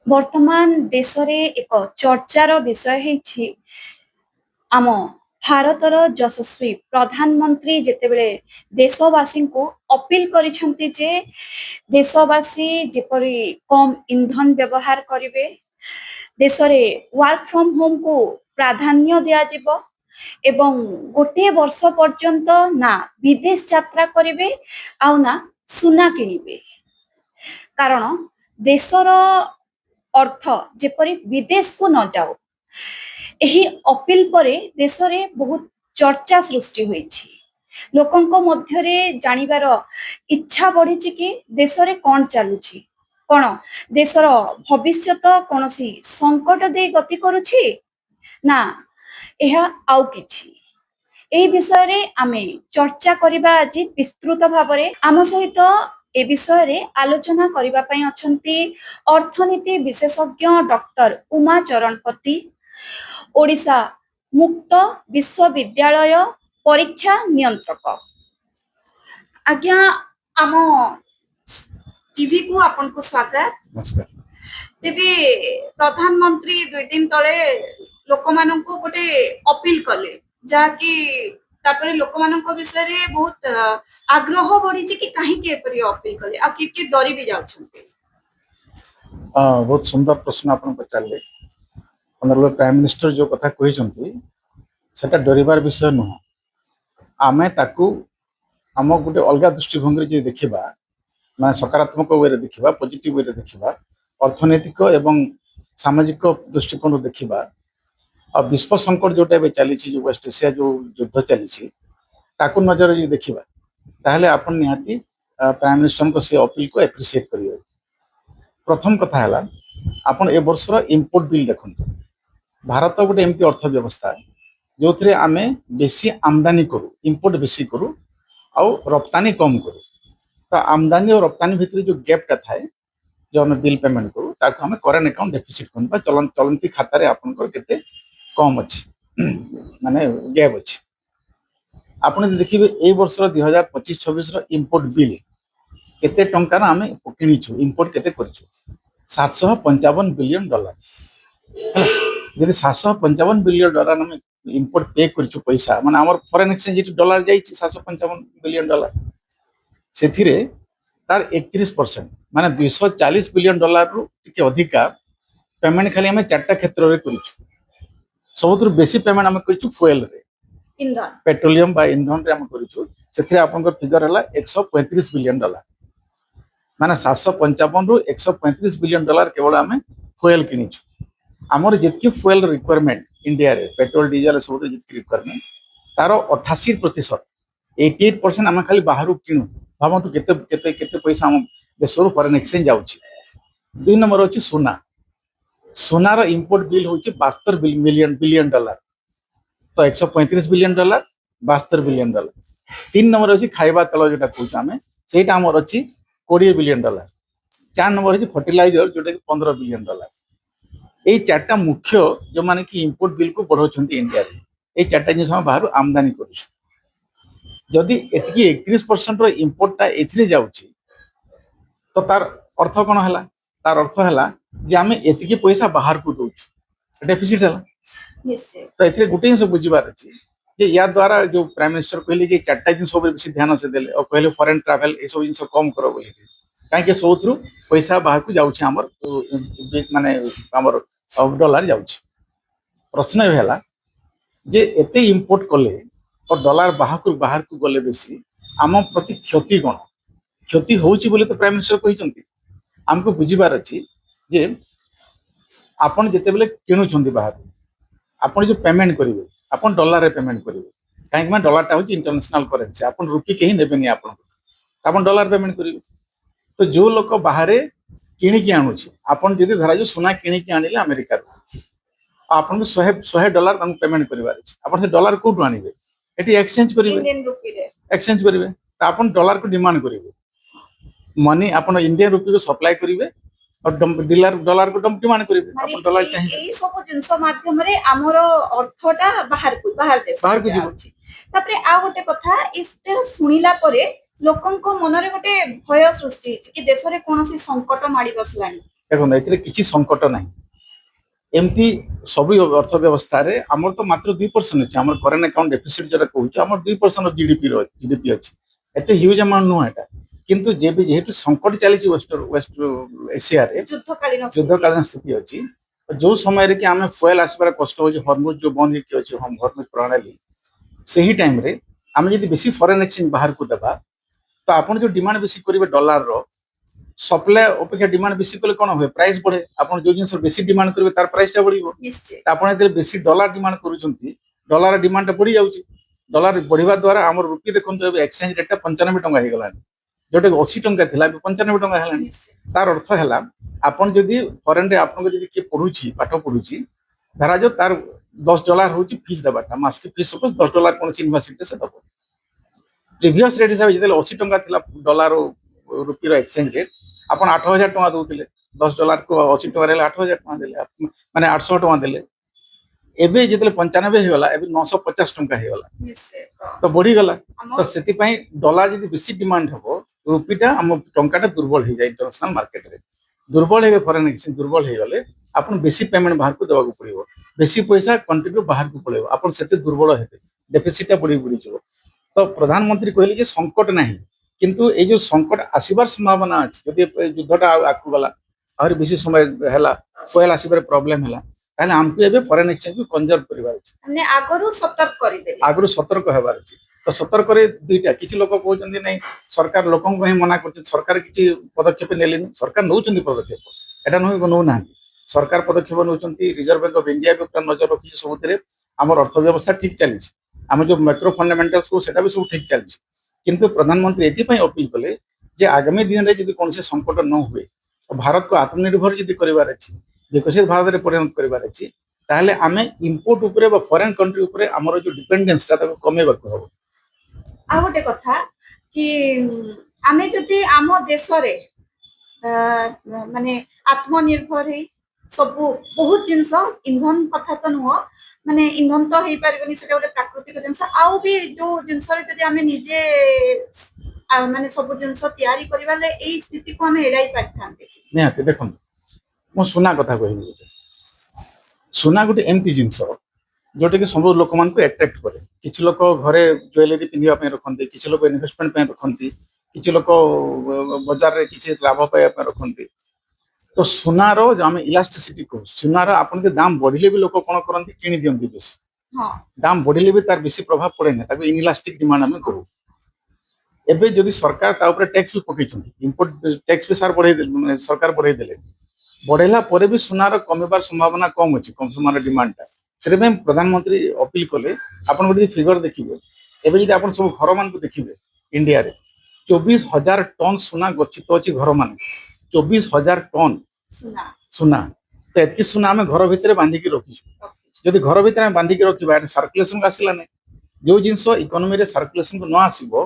ବର୍ତ୍ତମାନ ଦେଶରେ ଏକ ଚର୍ଚ୍ଚାର ବିଷୟ ହେଇଛି ଆମ ଭାରତର ଯଶସ୍ୱୀ ପ୍ରଧାନମନ୍ତ୍ରୀ ଯେତେବେଳେ ଦେଶବାସୀଙ୍କୁ ଅପିଲ କରିଛନ୍ତି ଯେ ଦେଶବାସୀ ଯେପରି କମ୍ ଇନ୍ଧନ ବ୍ୟବହାର କରିବେ, ଦେଶରେ ୱାର୍କ ଫ୍ରମ୍ ହୋମକୁ ପ୍ରାଧାନ୍ୟ ଦିଆଯିବ ଏବଂ ଗୋଟିଏ ବର୍ଷ ପର୍ଯ୍ୟନ୍ତ ନା ବିଦେଶ ଯାତ୍ରା କରିବେ ଆଉ ନା ସୁନା କିଣିବେ। କାରଣ ଦେଶର ଅର୍ଥ ଯେପରି ବିଦେଶକୁ ନ ଯାଉ। ଏହି ଅପିଲ ପରେ ଦେଶରେ ବହୁତ ଚର୍ଚ୍ଚା ସୃଷ୍ଟି ହୋଇଛି। ଲୋକଙ୍କ ମଧ୍ୟରେ ଜାଣିବାର ଇଚ୍ଛା ବଢିଛି କି ଦେଶରେ କ'ଣ ଚାଲୁଛି, କ'ଣ ଦେଶର ଭବିଷ୍ୟତ କୌଣସି ସଙ୍କଟ ଦେଇ ଗତି କରୁଛି ନା ଏହା ଆଉ କିଛି। ଏହି ବିଷୟରେ ଆମେ ଚର୍ଚ୍ଚା କରିବା ଆଜି ବିସ୍ତୃତ ଭାବରେ। ଆମ ସହିତ ଏ ବିଷୟରେ ଆଲୋଚନା କରିବା ପାଇଁ ଅଛନ୍ତି ଅର୍ଥନୀତି ବିଶେଷଜ୍ଞ ଡକ୍ଟର ଉମା ଚରଣପତି, ଓଡ଼ିଶା ମୁକ୍ତ ବିଶ୍ୱବିଦ୍ୟାଳୟ ପରୀକ୍ଷା ନିୟନ୍ତ୍ରକ। ଆଜ୍ଞା, ଆମ टीवी को आपन को स्वागत। नमस्कार। तेबे प्रधानमंत्री 2 दिन तले लोक मानन को गोटे अपील कले जाकि तापरे लोक मानन को विषय रे बहुत आग्रह बढ़ी जे कि काहे के परि अपील कले आ के डरी भी जाउ छथि। बहुत सुंदर प्रश्न आपन पचारले। ऑनरेबल प्राइम मिनिस्टर जो कथा कहि छथि सेटा डरिबार विषय न। आमे ताकू हम गोटे अलग दृष्टिभंगी जे देखिबा, माने सकारात्मक वे रे देखिबा, पॉजिटिव वे रे देखिबा, अर्थनैतिक एवं सामाजिक दृष्टिकोण देखिबा और विश्व संकट जोटा बे चली जो वेस्ट एशिया जो युद्ध चली ताकू नजर जे देखिबा ताहले आपन निहाती प्राइम मिनिस्टर को से अपील को एप्रिशिएट करियो। प्रथम कथा है आपन ए वर्षर इंपोर्ट बिल देखो। भारत गोटे एमती अर्थव्यवस्था जो थे आमे बेसी आमदानी करूँ, इंपोर्ट बेसी करूँ और रप्तानी कम करूँ। तो आमदानी और रप्तानी भितर जो गैपटा थाए जो आम बिल पेमेंट करूँ ताको आम करेंट अकाउंट डेफिसिट कहूँ चलती खातार आपंकर केते कम अच्छी माने गैप अच्छी। आपन देखिए ए वर्षर 2025-26 इंपोर्ट बिल केते टंकार आम किणीचु, इंपोर्ट केते करिचु 755 बिलियन डॉलर। यदि 755 बिलियन डॉलर आम इंपोर्ट पे करिचु पैसा माने हमर फॉरेन एक्सचेंज डॉलर जाइछि 755 बिलियन डॉलर से तार 31% माने 240 बिलियन डॉलर रु टिके अधिका पेमेंट खाली आम चारटा क्षेत्र रे करिचु। सबुतर बेसी पेमेंट आम करिचु फ्यूएल रे, इंधन पेट्रोलियम बा इंधन रे आम करिचु। सेथिरे आपनकर फिगर हला 135 बिलियन डॉलर माने 755 रु 135 बिलियन डॉलर केवल आम फ्यूएल किनिचु। आमर जितकी फ्यूएल रिक्वायरमेंट इंडिया रे पेट्रोल डीजल सब जितकी रिक्वायरमेंट तार 88% 88% आम खाली बाहर किणु। भावतु केते केते केते पैसा आम देशर फॉरेन एक्सचेंज जाउछि। 2 नंबर अछि सोना। सोनार इंपोर्ट बिल होछि 72 बिलियन डॉलर। तो 135 billion dollar 72 billion dollar. 3 number अछि खाइबा तेल जोटा कहू आमे सेटा हमर अछि 20 बिलियन डॉलर। 4 नंबर अछि फर्टिलाइजर जोटा कि 15 बिलियन डॉलर। ए चारटा मुख्य जो माने कि इंपोर्ट बिल को बढ़ौछंती इंडिया रे। ए चारटा जिंस हम बाहर आमदानी करूछु। जदि एतकी 31% रो इंपोर्ट ता एथिरे जाउछि तो तार अर्थ कोन हला? तार अर्थ हला जे आमे एतकी पैसा बाहर को दोछु डेफिसिट हला। निश्चय तो एथिरे गुटे सब बुझिबार अछि जे या द्वारा जो प्राइम मिनिस्टर कहले कि चारटा जिंस सब बेसी ध्यान से देले और कहले फॉरेन ट्रैवल ए सब जिंस कम करो बोली काहे के सबथ्रु पैसा बाहर को जाउछि हमर माने हमर डॉलर जाउछि। प्रश्न ए हला जे एते इंपोर्ट कले और डॉलर बाहर को गले बेसी आम प्रति क्षति कोन? क्षति होउछि बोले तो प्राइम मिनिस्टर कहिसंती। हमको बुझिबार अछि जे आपन जेते बेले किणुछंती बाहर आपन जो पेमेंट करिवे आपन डॉलर रे पेमेंट करिवे काहे कि डॉलर टा होछि इंटरनेशनल करेंसी। आपन रुपी केही नेबेनी आपन डॉलर पेमेंट करिवे। तो जो लोक बाहर किणी की आनुछि आपन जदि धरा जो सोना किणी की आनिले अमेरिका रो आपन 100 डॉलर तंग पेमेंट करिवार अछि। आपन से डॉलर कोठु आनिबे? एटी एक्सचेंज करिवे, इंडियन रुपी रे एक्सचेंज करिवे। त आपन डॉलर को डिमांड करिवे, मनी आपन इंडियन रुपी को सप्लाई करिवे और डॉलर को डिमांड करिवे। आपन डॉलर चाहिए एई सब जिंस माध्यम रे हमर अर्थटा बाहर देश बाहर को जीव। तापरे आ गोटे कथा इस्ते सुनिला परे लोकन को मन रे गोटे भय सृष्टि कि देश रे कोनोसी संकट माडी बसलानी देखो एथिरे किछि संकट नाही एमती सब अर्थ व्यवस्था रे हमर तो मात्र 2% अछि हमर करेंट अकाउंट डेफिसिट जरा कहूछ हमर 2% जीडीपी अछि एते ह्यूज अमाउंट नो एटा किंतु जेहेतु संकट चली वेस्ट एशिया रे युद्धकालीन स्थिति अछि जो समय रे कि आमे फुएल आसबार कष्ट हो हरमुज जो बंद होकी अछि हम हरमुज प्रणाली सही टाइम रे आमे यदि बेसी फॉरेन एक्सचेंज बाहर को देबा तो आपण जो डिमांड बेसी करिवे डॉलर रो सप्लाई अपेक्षा डिमांड बेसी कले कोन होय प्राइस बढ़े आपण जो जिंस बेसी डिमांड करिवे तार प्राइस टा बढ़िबो निश्चित आपण एते बेसी डॉलर डिमांड करूचंती डॉलर डिमांड बढ़ी जाउची डॉलर बढ़िबा द्वारा हमर रुपी देखंतु अब एक्सचेंज रेट टा 95 टंका हे गलानी जोटे 80 टंका थिला 95 टंका हेलानी निश्चित तार अर्थ हैला आपण जदि फॉरेन रे आपण को जदि के पढुची पाठ पढुची धरा जो तार $10 होची फीस दबाटा मास की फीस सपोज $10 कोन यूनिवर्सिटी से दबो प्रीवियस रेट हिसाब जे 80 टंका थिला डॉलर रुपी रो एक्सचेंज रेट आपण 8000 टंका दउतिले $10 को 80 टंका रे 8000 टंका देले माने 800 टंका देले एबे जेतले 95 हे गला एबे 950 टंका हे गला निश्चित तो बढ़ी गला हम तो सेति पई डॉलर जदि बेसी डिमांड हबो रुपीटा हम टंकाटा दुर्बल हे जाय इंटरनेशनल मार्केट रे दुर्बल हे फॉरेन एक्सचेंज दुर्बल हे गले आपण बेसी पेमेंट बाहर को देबा को पड़िबो बेसी पैसा कंट्री को बाहर को पड़िबो आपण सेते दुर्बल हेबे डेफिसिट बढ़ी बढ़ी जिवो तो प्रधानमंत्री कहले जे संकट नाही किंतु ए जो संकट आसीबार संभावना अछि यदि युद्धटा आकु गला और बेसी समय हैला फुएल आसीबार प्रॉब्लम हैला ताले हमकु एबे फॉरेन एक्सचेंज को कंजर्व करिवार अछि हमने आगरू सतर्क करि देले आगु सतर्क हेबार अछि तो सतर्क रे दुईटा किछि लोक कहउचंदी नै सरकार लोकन को ही मना करछि सरकार किछि पदक्षेप नेलेनी सरकार नउचंदी पदक्षेप एटा नउ नउ ना सरकार पदक्षेप नउचंदी रिजर्व बैंक ऑफ इंडिया के नजर रखि सबुतरे हमर अर्थव्यवस्था ठीक चली हम जो मैक्रो फंडामेंटल्स को सेटा भी सब ठीक चली किंतु प्रधानमंत्री एथि पई अपील कले जे आगामी दिन रे यदि कोनसे संकट न हुए तो भारत को आत्मनिर्भर यदि करिवार अछि विकसित भारत रे परिणत करिवार अछि ताहले आमे इंपोर्ट उपरे बा फॉरेन कंट्री उपरे हमर जो डिपेंडेंस ता कमेबा को हबो आ गोटे कथा कि आमे जति आम देश रे माने आत्मनिर्भर हे सब बहुत जिनस इंधन कथा तो नुह माने इंधन तो हे पारबनी सेटा गोटे प्राकृतिक जिनस आउ भी जो जिनस रे जति आमे निजे माने सब जिनस तयारी करिवाले एई स्थिति को आमे एड़ाई पारथांते निहाते देखन मो सुना कथा कहबी सुना गोटे एमती जिनस जोटे कि सब लोक मान को अट्रैक्ट करे किछि लोक घरे ज्वेलरी पिंधिबा पे रखंती किछि लोक इन्वेस्टमेंट पे रखंती किछि लोक बाजार रे किछि लाभ पाए पे रखंती तो सुनारो जो आम इलास्टिसिटी को सुनार आपन के दाम बढ़िले भी लोक कोन करंती किनि दियंती बेसी हां दाम बढ़िले भी तार बेसी प्रभाव पड़े ना ताको इनइलास्टिक डिमांड हम करू एबे जदि सरकार ता ऊपर टैक्स भी पकैछन इंपोर्ट टैक्स भी सार बढ़ाई देले सरकार बढ़ाई देले बढ़ेला परे भी सुनार कमेबार संभावना कम अछि कंज्यूमर डिमांड ता सेते प्रधानमंत्री अपील कले आपन गोटे फिगर देखिबे एबे जदि आपन सब घर मान को देखिबे इंडिया रे 24000 टन सुना गच्छित अछि घर मान 24000 टन सुना सुना तो एतकी सुना आम घर भितर बांधिक रखी जदि घर भितर आम बांधिक रखा सर्कुलेसन को आसला नहीं जो जिनस इकोनोमी रे सर्कुलेसन को न आसो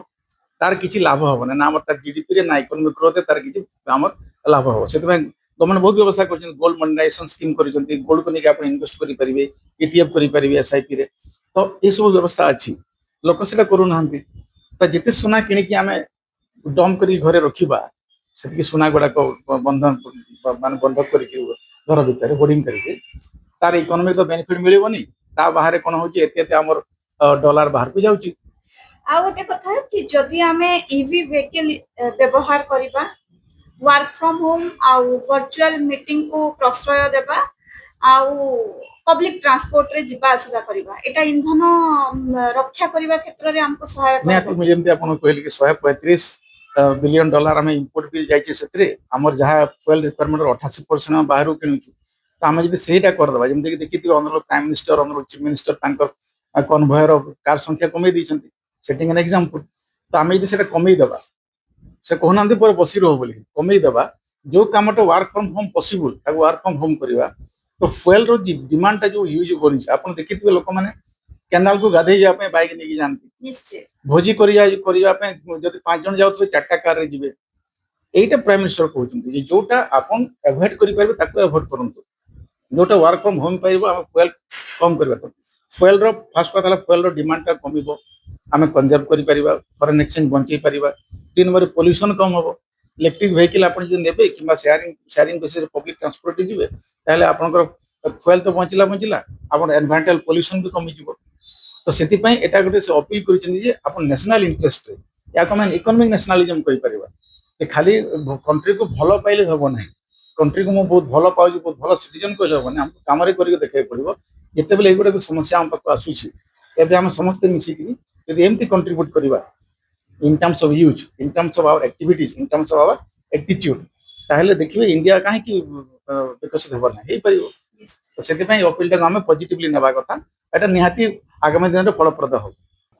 तार किसी लाभ हम ना तार जीडीपी रे ना इकोनोमिक ग्रोथ तार किसी लाभ हम से गवर्नमेंट बहुत व्यवस्था कर गोल्ड मॉनिटाइजेशन स्कीम कर गोल्ड को लेकिन आप इन्वेस्ट करेंगे ईटीएफ करेंगे एसआईपी रे तो ये सब व्यवस्था अच्छी लोक से करूना तो जिते सुना किणिकी आम डम कर घरे रखा से सुना गुड़ाक बंधन मान बंधक कर घर भितर होर्डिंग करके तार इकोनॉमिक तो बेनिफिट मिलबनी ता बाहर कौन हो आमर डॉलर बाहर को जाउची आ गोटे कथा कि जदि आमे ईवी व्हीकल व्यवहार करिबा वर्क फ्रॉम होम आउ वर्चुअल मीटिंग को प्रश्रय देबा आउ पब्लिक ट्रांसपोर्ट रे जिबा आसबा करिबा एटा इंधन रक्षा करिबा क्षेत्र रे हमको सहायक निहाती मु जेमते आपन कहली कि 135 बिलियन डॉलर आम इंपोर्ट भी जाइए से आमर जहाँ फुएल रिक्वायरमेंट 88% बाहर किणुचु तो आम जब से करदे जमीक देखी honourable prime minister honourable chief minister कन्भयर कार संख्या कमे देते सेटिंग एन एग्जांपल तो आम जब से कमे देवा से कहना पर बसी रह बोली कमे देवा जो कमटा work from home possible work from home करवा तो फुएल रो डिमांड जो यूज करी आप देखी लोक मैंने केनाल को गाधे जावाई बाइक नहीं जाती निश्चय भोजी जब 5 जन जाऊ 4टा कार रे जिवे एटा प्राइम मिनिस्टर कहते जोटा आपन एवॉइड करि परबे ताको एवॉइड करंतु जोटा वर्क फ्रॉम होम पाइबो हम फुएल कम करबा फुएल रो फास्ट कथा फुएल रो डिमांड ता कमिबो आमे कंजर्व करि परिबा फॉरेन एक्सचेंज बंचै परिबा 3 नंबर पोल्यूशन कम होबो इलेक्ट्रिक व्हीकल आपण जदि नेबे किंबा शेयरिंग बेसिस पब्लिक ट्रांसपोर्ट जिवे ताहले आपनकर फुएल तो बंचिला आपण एनवायरमेंटल पोल्यूशन भी कमी जिवो तो सेति पई एटा गोटे से अपील करिसेन जे आपण नेशनल इंटरेस्ट रे या को मैं इकोनॉमिक नेशनलिज्म कहि परिबा जे खाली कंट्री को भलो पाइले हबो नै कंट्री को मो बहुत भलो पाउजी बहुत भलो सिटीजन कहले हबो नै हम काम रे करिके देखे पड़िबो जेते बेले एगुडा समस्या हम पाक आसुछि एबे हम समस्त मिसी कि यदि एमती कंट्रीब्यूट करिबा in terms of use, in terms of our activities, in terms of our attitude, ताहले देखिए इंडिया काहे कि विकसित होबा नै हे परिबो तो सेति पई अपील टा हम पॉजिटिवली नेबा कथा एटा निहाती आगामी दिन रे फलप्रद हो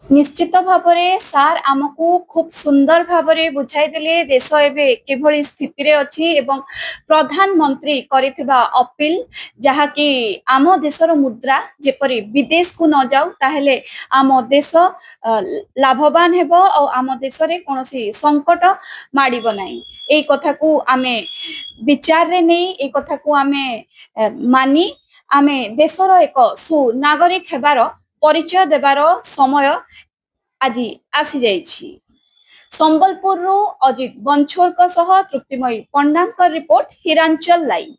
निश्चित भावरे सार आमको खूब सुंदर भावरे बुझाई देले देश एबे केभली स्थिति रे अछि एवं प्रधानमंत्री करिथिबा अपील जहा कि आम देशर मुद्रा जेपरि विदेश को न जाऊ ताहेले आम देश लाभवान हेबो और आम देश रे कोनोसी संकट माडिबो नाही एई कथा को आमे विचार रे नै एई कथा को आमे मानी आमे देशर एक सुनागरिक हेबार परिचय देवार समय आज आसी जाइछि संबलपुर अजित बंछोर तृप्तिमयी पंडा रिपोर्ट हिरांचल लाइव।